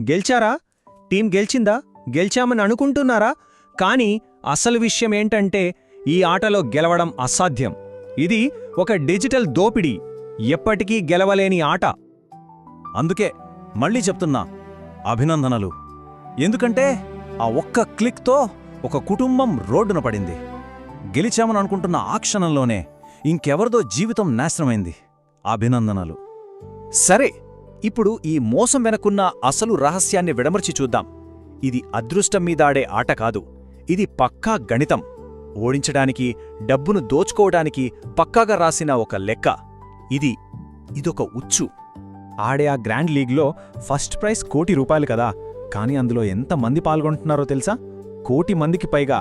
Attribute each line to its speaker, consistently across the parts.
Speaker 1: గెలిచారా? Team గెలిచిందా? గెలిచామని అనుకుంటున్నారా? కానీ అసలు విషయం ఏంటంటే ఈ ఆటలో గెలవడం అసాధ్యం. ఇది ఒక డిజిటల్ దోపిడీ, ఎప్పటికీ గెలవలేని ఆట.
Speaker 2: అందుకే మళ్ళీ చెప్తున్నా, అభినందనలు. ఎందుకంటే ఆ ఒక్క క్లిక్తో ఒక కుటుంబం రోడ్డున పడింది. గెలిచామని అనుకుంటున్న ఆ క్షణంలోనే ఇంకెవరిదో జీవితం నాశనమైంది. అభినందనలు.
Speaker 3: సరే, ఇప్పుడు ఈ మోసం వెనకున్న అసలు రహస్యాన్ని విడమర్చి చూద్దాం. ఇది అదృష్టం మీదాడే ఆట కాదు, ఇది పక్కా గణితం. ఓడించడానికి, డబ్బును దోచుకోవడానికి పక్కాగా రాసిన ఒక లెక్క. ఇదొక ఉచ్చు.
Speaker 1: ఆడే ఆ గ్రాండ్ లీగ్లో ఫస్ట్ ప్రైజ్ ₹1,00,00,000 కదా, కానీ అందులో ఎంతమంది పాల్గొంటున్నారో తెలుసా? 1,00,00,000 మందికి పైగా.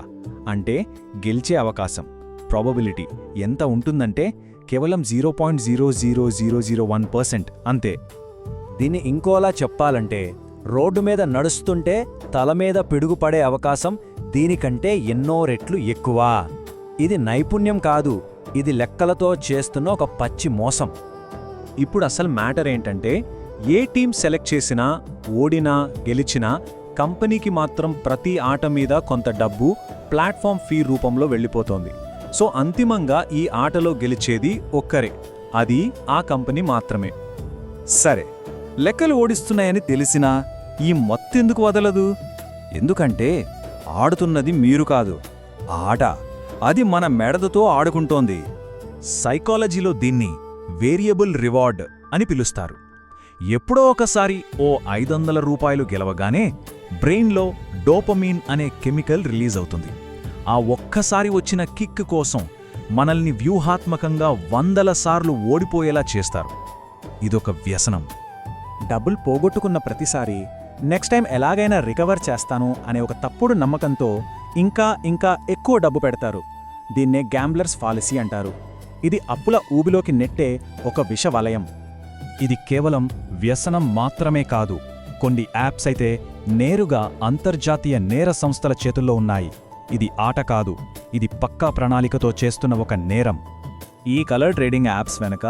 Speaker 1: అంటే గెలిచే అవకాశం, ప్రాబబిలిటీ ఎంత ఉంటుందంటే కేవలం 0.00001% అంతే.
Speaker 3: దీన్ని ఇంకోలా చెప్పాలంటే, రోడ్డు మీద నడుస్తుంటే తలమీద పిడుగుపడే అవకాశం దీనికంటే ఎన్నో రెట్లు ఎక్కువ. ఇది నైపుణ్యం కాదు, ఇది లెక్కలతో చేస్తున్న ఒక పచ్చి మోసం.
Speaker 1: ఇప్పుడు అసలు మ్యాటర్ ఏంటంటే, ఏ టీం సెలెక్ట్ చేసినా, ఓడినా, గెలిచినా కంపెనీకి మాత్రం ప్రతి ఆట మీద కొంత డబ్బు ప్లాట్ఫామ్ ఫీ రూపంలో వెళ్ళిపోతోంది. సో అంతిమంగా ఈ ఆటలో గెలిచేది ఒక్కరే, అది ఆ కంపెనీ మాత్రమే.
Speaker 2: సరే, లెక్కలు ఓడిస్తున్నాయని తెలిసినా ఈ మత్తెందుకు వదలదు? ఎందుకంటే ఆడుతున్నది మీరు కాదు, ఆట. అది మన మెడదతో ఆడుకుంటోంది. సైకాలజీలో దీన్ని వేరియబుల్ రివార్డ్ అని పిలుస్తారు. ఎప్పుడో ఒకసారి ఓ ₹500 గెలవగానే బ్రెయిన్లో డోపమీన్ అనే కెమికల్ రిలీజ్ అవుతుంది. ఆ ఒక్కసారి వచ్చిన కిక్ కోసం మనల్ని వ్యూహాత్మకంగా 100 సార్లు ఓడిపోయేలా చేస్తారు. ఇదొక వ్యసనం.
Speaker 1: డబ్బులు పోగొట్టుకున్న ప్రతిసారి నెక్స్ట్ టైం ఎలాగైనా రికవర్ చేస్తాను అనే ఒక తప్పుడు నమ్మకంతో ఇంకా ఎక్కువ డబ్బు పెడతారు. దీన్నే గ్యాంబ్లర్స్ ఫాలసీ అంటారు. ఇది అప్పుల ఊబిలోకి నెట్టే ఒక విష వలయం.
Speaker 2: ఇది కేవలం వ్యసనం మాత్రమే కాదు, కొన్ని యాప్స్ అయితే నేరుగా అంతర్జాతీయ నేర సంస్థల చేతుల్లో ఉన్నాయి. ఇది ఆట కాదు, ఇది పక్కా ప్రణాళికతో చేస్తున్న ఒక నేరం.
Speaker 3: ఈ కలర్ ట్రేడింగ్ యాప్స్ వెనక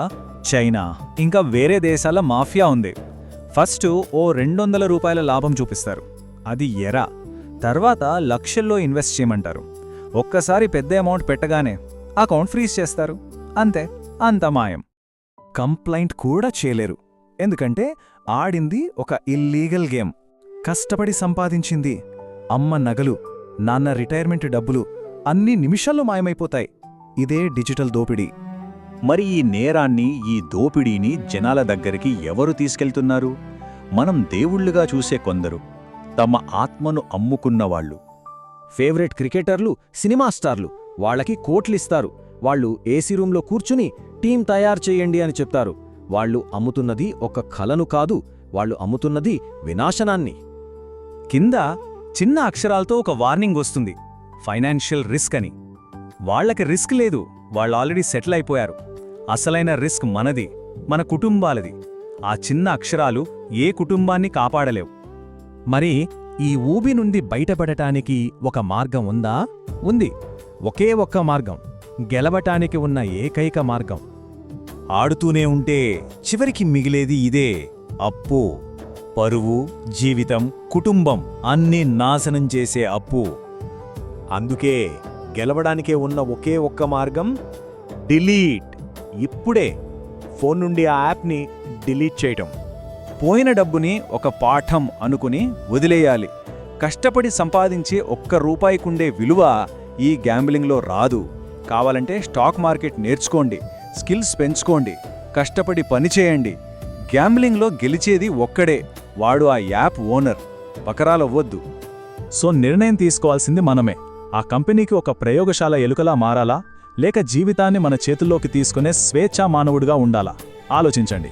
Speaker 3: చైనా, ఇంకా వేరే దేశాల మాఫియా ఉంది. ఫస్టు ఓ ₹200 లాభం చూపిస్తారు, అది ఎర. తర్వాత లక్షల్లో ఇన్వెస్ట్ చేయమంటారు. ఒక్కసారి పెద్ద అమౌంట్ పెట్టగానే అకౌంట్ ఫ్రీజ్ చేస్తారు. అంతే, అంత మాయం. కంప్లైంట్ కూడా చేయలేరు, ఎందుకంటే ఆడింది ఒక ఇల్లీగల్ గేమ్. కష్టపడి సంపాదించింది, అమ్మ నగలు, నాన్న రిటైర్మెంట్ డబ్బులు అన్నీ నిమిషాల్లో మాయమైపోతాయి. ఇదే డిజిటల్ దోపిడీ.
Speaker 4: మరి ఈ నేరాన్ని, ఈ దోపిడీని జనాల దగ్గరికి ఎవరు తీసుకెళ్తున్నారు? మనం దేవుళ్లుగా చూసే కొందరు, తమ ఆత్మను అమ్ముకున్నవాళ్లు.
Speaker 3: ఫేవరెట్ క్రికెటర్లు, సినిమా స్టార్లు, వాళ్లకి కోట్లిస్తారు. వాళ్ళు ఏసీ రూంలో కూర్చుని టీం తయారు చేయండి అని చెప్తారు. వాళ్ళు అమ్ముతున్నది ఒక కలను కాదు, వాళ్ళు అమ్ముతున్నది వినాశనాన్ని.
Speaker 2: కింద చిన్న అక్షరాలతో ఒక వార్నింగ్ వస్తుంది, ఫైనాన్షియల్ రిస్క్ అని. వాళ్లకి రిస్క్ లేదు, వాళ్ళు ఆల్రెడీ సెటిల్ అయిపోయారు. అసలైన రిస్క్ మనది, మన కుటుంబాలది. ఆ చిన్న అక్షరాలు ఏ కుటుంబాన్ని కాపాడలేవు.
Speaker 1: మరి ఈ ఊబి నుండి బయటపడటానికి ఒక మార్గం ఉందా? ఉంది. ఒకే ఒక్క మార్గం, గెలవటానికి ఉన్న ఏకైక మార్గం.
Speaker 2: ఆడుతూనే ఉంటే చివరికి మిగిలేది ఇదే: అప్పు. పరువు, జీవితం, కుటుంబం అన్నీ నాశనం చేసే అప్పు.
Speaker 3: అందుకే గెలవడానికే ఉన్న ఒకే ఒక్క మార్గం డిలీట్. ఇప్పుడే ఫోన్ నుండి ఆ యాప్ని డిలీట్ చేయటం.
Speaker 2: పోయిన డబ్బుని ఒక పాఠం అనుకుని వదిలేయాలి. కష్టపడి సంపాదించే ₹1కుండే విలువ ఈ గ్యాంబ్లింగ్లో రాదు. కావాలంటే స్టాక్ మార్కెట్ నేర్చుకోండి, స్కిల్స్ పెంచుకోండి, కష్టపడి పనిచేయండి. గ్యాంబ్లింగ్లో గెలిచేది ఒక్కడే, వాడు ఆ యాప్ ఓనర్. బకరాలవ్వొద్దు.
Speaker 1: సో నిర్ణయం తీసుకోవాల్సింది మనమే. ఆ కంపెనీకి ఒక ప్రయోగశాల ఎలుకలా మారాలా, లేక జీవితాన్ని మన చేతుల్లోకి తీసుకునే స్వేచ్ఛా మానవుడిగా ఉండాలా? ఆలోచించండి.